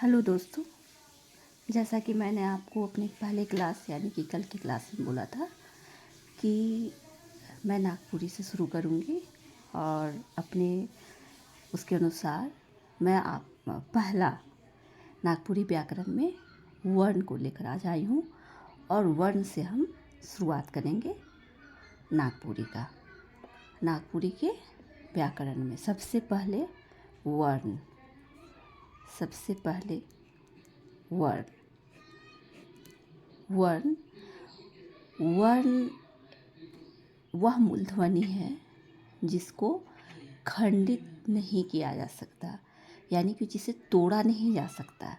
Hello दोस्तों, जैसा कि मैंने आपको अपने पहले क्लास यानी कि कल की क्लास में बोला था कि मैं नागपुरी से शुरू करूँगी और अपने उसके अनुसार मैं आप पहला नागपुरी व्याकरण में वर्ण को लेकर आज आई हूँ और वर्ण से हम शुरुआत करेंगे नागपुरी के व्याकरण में सबसे पहले वर्ण वर्ण वर्ण वर्ण वह मूलध्वनि है जिसको खंडित नहीं किया जा सकता, यानी कि जिसे तोड़ा नहीं जा सकता।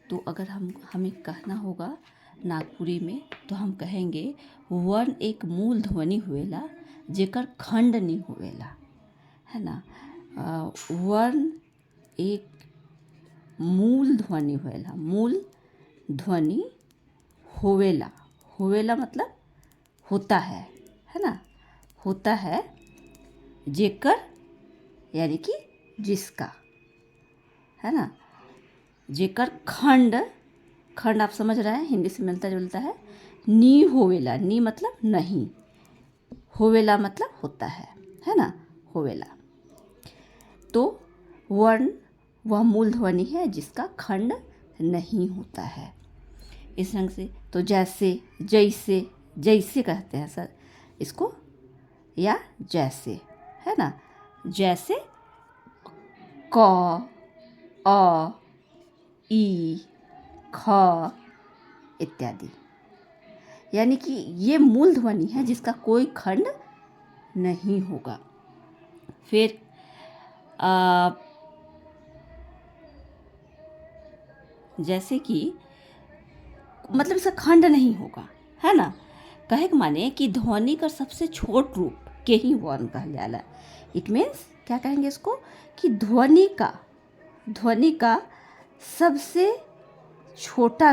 तो अगर हमें कहना होगा नागपुरी में तो हम कहेंगे वर्ण एक मूलध्वनि हुएला जेकर खंड नहीं हुएला, है ना। वर्ण एक मूल ध्वनि होवेला मतलब होता है ना, होता है जेकर यानी कि जिसका, है ना। जेकर खंड आप समझ रहे हैं, हिंदी से मिलता जुलता है। नी होवेला, नी मतलब नहीं, होवेला मतलब होता है ना, होवेला। तो वर्ण वह मूल ध्वनि है जिसका खंड नहीं होता है। इस ढंग से तो जैसे कहते हैं सर इसको, या जैसे, है ना। जैसे क, अ, ई, ख इत्यादि, यानी कि ये मूल ध्वनि है जिसका कोई खंड नहीं होगा। फिर जैसे कि मतलब इसका खंड नहीं होगा, है ना। कहे के माने कि ध्वनि का सबसे छोट रूप के ही वर्ण कहल जाला। इट मीन्स क्या कहेंगे इसको कि ध्वनि का सबसे छोटा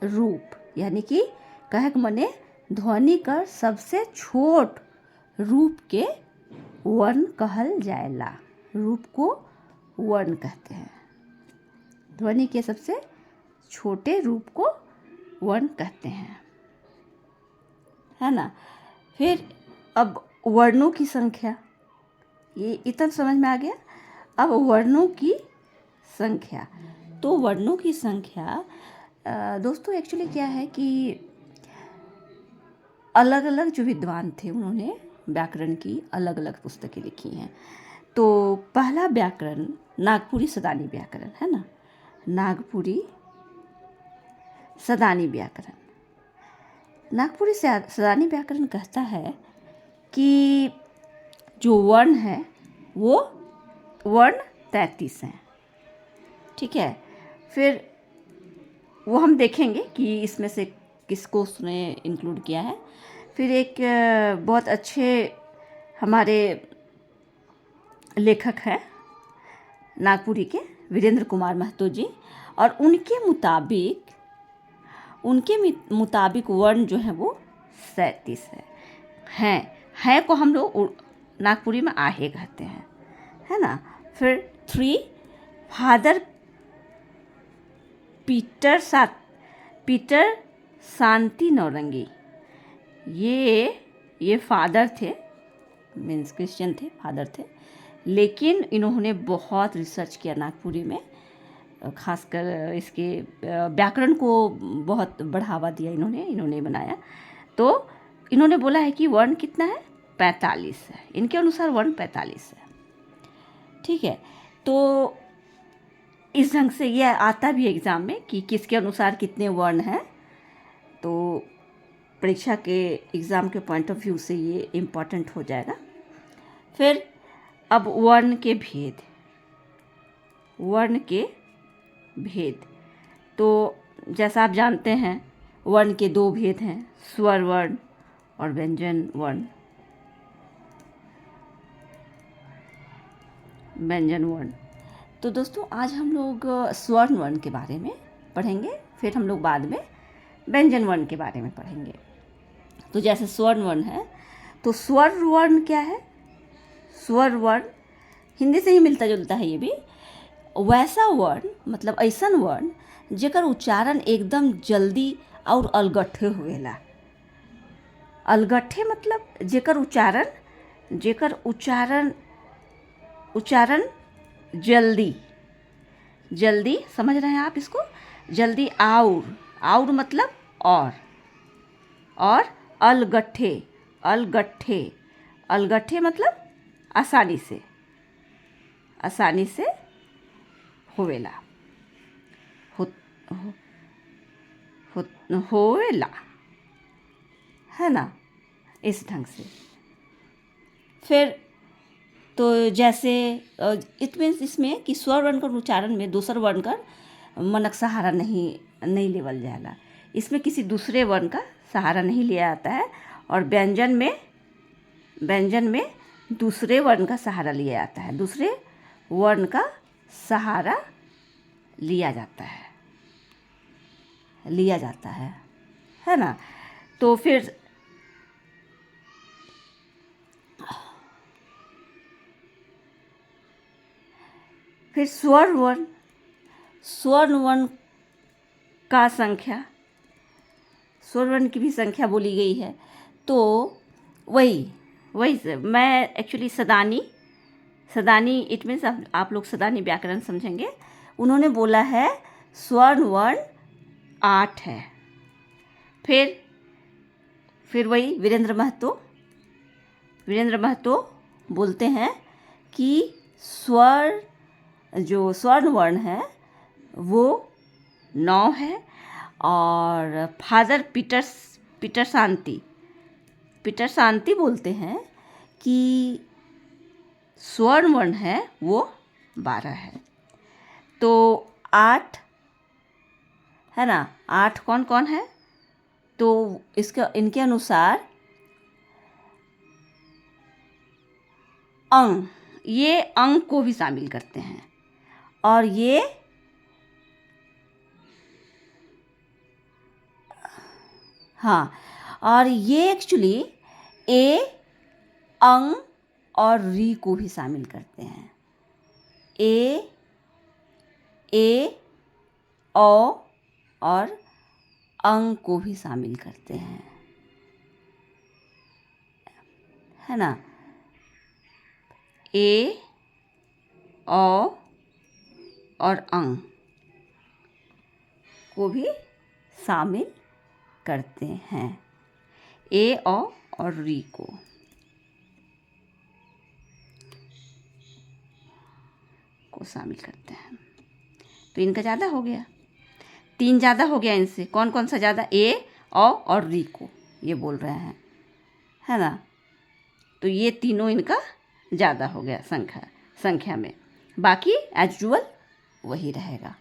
रूप यानी कि कहे के माने ध्वनि का सबसे छोट रूप के वर्ण कहल जाएला। रूप को वर्ण कहते हैं। ध्वनि के सबसे छोटे रूप को वर्ण कहते हैं, है ना। फिर अब वर्णों की संख्या, ये इतना समझ में आ गया। अब वर्णों की संख्या, तो वर्णों की संख्या दोस्तों एक्चुअली क्या है कि अलग अलग जो विद्वान थे उन्होंने व्याकरण की अलग अलग पुस्तकें लिखी हैं। तो पहला व्याकरण नागपुरी सदानी व्याकरण, है ना। नागपुरी सदानी व्याकरण कहता है कि जो वर्ण है वो वर्ण 33 हैं, ठीक है। फिर वो हम देखेंगे कि इसमें से किसको उसने इंक्लूड किया है। फिर एक बहुत अच्छे हमारे लेखक हैं नागपुरी के वीरेंद्र कुमार महतो जी, और उनके मुताबिक वर्ण जो है वो 37 है को हम लोग नागपुरी में आहे कहते हैं, है ना। फिर 3 फादर पीटर शांति नौरंगी, ये फादर थे, मीन्स क्रिश्चियन थे, फादर थे, लेकिन इन्होंने बहुत रिसर्च किया नागपुरी में, खासकर इसके व्याकरण को बहुत बढ़ावा दिया इन्होंने बनाया। तो इन्होंने बोला है कि वर्ण कितना है, 45 है। इनके अनुसार वर्ण 45 है, ठीक है। तो इस ढंग से ये आता भी एग्ज़ाम में कि किसके अनुसार कितने वर्ण हैं। तो परीक्षा के एग्ज़ाम के पॉइंट ऑफ व्यू से ये इम्पॉर्टेंट हो जाएगा। फिर अब वर्ण के भेद, तो जैसा आप जानते हैं वर्ण के 2 भेद हैं, स्वर वर्ण और व्यंजन वर्ण। तो दोस्तों आज हम लोग स्वर्ण वर्ण के बारे में पढ़ेंगे, फिर हम लोग बाद में व्यंजन वर्ण के बारे में पढ़ेंगे। तो जैसे स्वर्ण वर्ण है, तो स्वर वर्ण क्या है? स्वर वर्ण हिंदी से ही मिलता जुलता है ये भी। वैसा वर्ण मतलब ऐसन वर्ण जेकर उच्चारण एकदम जल्दी और अलगट्ठे होएला। अलगट्ठे मतलब जेकर उच्चारण जल्दी जल्दी, समझ रहे हैं आप इसको? जल्दी और मतलब और अलगट्ठे अलगट्ठे अलगट्ठे मतलब आसानी से होवेला हो, हो, हो, होवेला, है ना, इस ढंग से। फिर तो जैसे इट मीन्स इसमें कि स्वर वर्ण का उच्चारण में दूसर वर्ण का मनक सहारा नहीं लेवल जाएगा। इसमें किसी दूसरे वर्ण का सहारा नहीं लिया जाता है, और व्यंजन में दूसरे वर्ण का सहारा लिया जाता है, दूसरे वर्ण का सहारा लिया जाता है ना। तो फिर स्वर्ण वर्ण का संख्या, स्वर वर्ण की भी संख्या बोली गई है। तो वही से मैं एक्चुअली सदानी इट मीन्स आप लोग सदानी व्याकरण समझेंगे। उन्होंने बोला है स्वर्ण वर्ण 8 है। फिर वही वीरेंद्र महतो बोलते हैं कि स्वर्ण वर्ण है वो 9 है। और फादर पीटर शांति बोलते हैं कि स्वर्ण वर्ण है वो 12 है। तो 8 है ना, 8 कौन कौन है? तो इनके अनुसार ये अंग को भी शामिल करते हैं, और ये और ये एक्चुअली ए, अंग और री को भी शामिल करते हैं। ए, ओ और अंग को भी शामिल करते हैं, है ना। ए, ओ और अंग को भी शामिल करते हैं, ए, ओ और री को शामिल करते हैं। तो इनका ज़्यादा हो गया, 3 ज़्यादा हो गया इनसे। कौन कौन सा ज़्यादा? ए, ओ और री को ये बोल रहे हैं, है ना। तो ये तीनों इनका ज़्यादा हो गया संख्या में। बाकी एज यूजुअल वही रहेगा,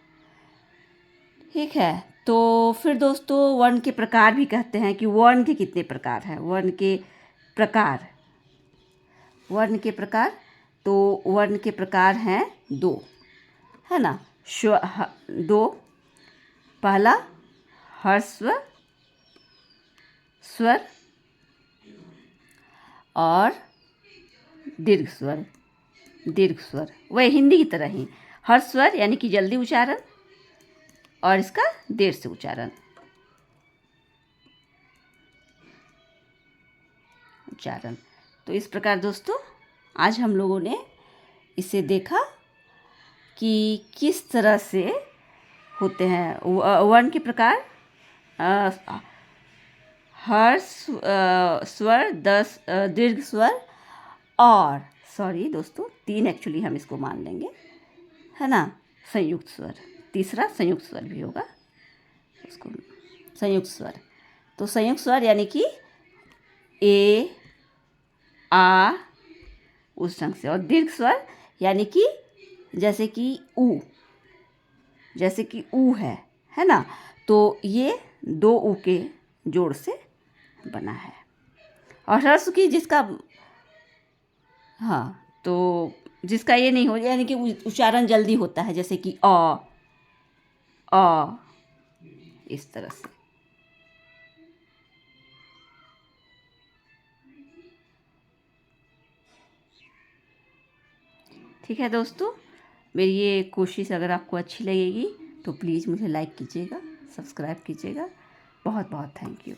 ठीक है। तो फिर दोस्तों वर्ण के प्रकार भी कहते हैं कि वर्ण के कितने प्रकार हैं। वर्ण के प्रकार हैं 2, है ना। 2, पहला ह्रस्व स्वर और दीर्घ स्वर। वह हिंदी की तरह ही ह्रस्व स्वर यानी कि जल्दी उच्चारण, और इसका देर से उच्चारण। तो इस प्रकार दोस्तों आज हम लोगों ने इसे देखा कि किस तरह से होते हैं वर्ण के प्रकार। ह्रस्व स्वर, 10 दीर्घ स्वर, और सॉरी दोस्तों 3 एक्चुअली हम इसको मान लेंगे, है ना, संयुक्त स्वर। तीसरा संयुक्त स्वर भी होगा, उसको संयुक्त स्वर। तो संयुक्त स्वर यानी कि ए, आ, उस ढंग से। और दीर्घ स्वर यानी कि जैसे कि ऊ है ना। तो ये 2 ऊ के जोड़ से बना है। और ह्रस्व की जिसका ये नहीं हो, यानी कि उच्चारण जल्दी होता है, जैसे कि अ, इस तरह से। ठीक है दोस्तों, मेरी ये कोशिश अगर आपको अच्छी लगेगी तो प्लीज़ मुझे लाइक कीजिएगा, सब्सक्राइब कीजिएगा। बहुत बहुत थैंक यू।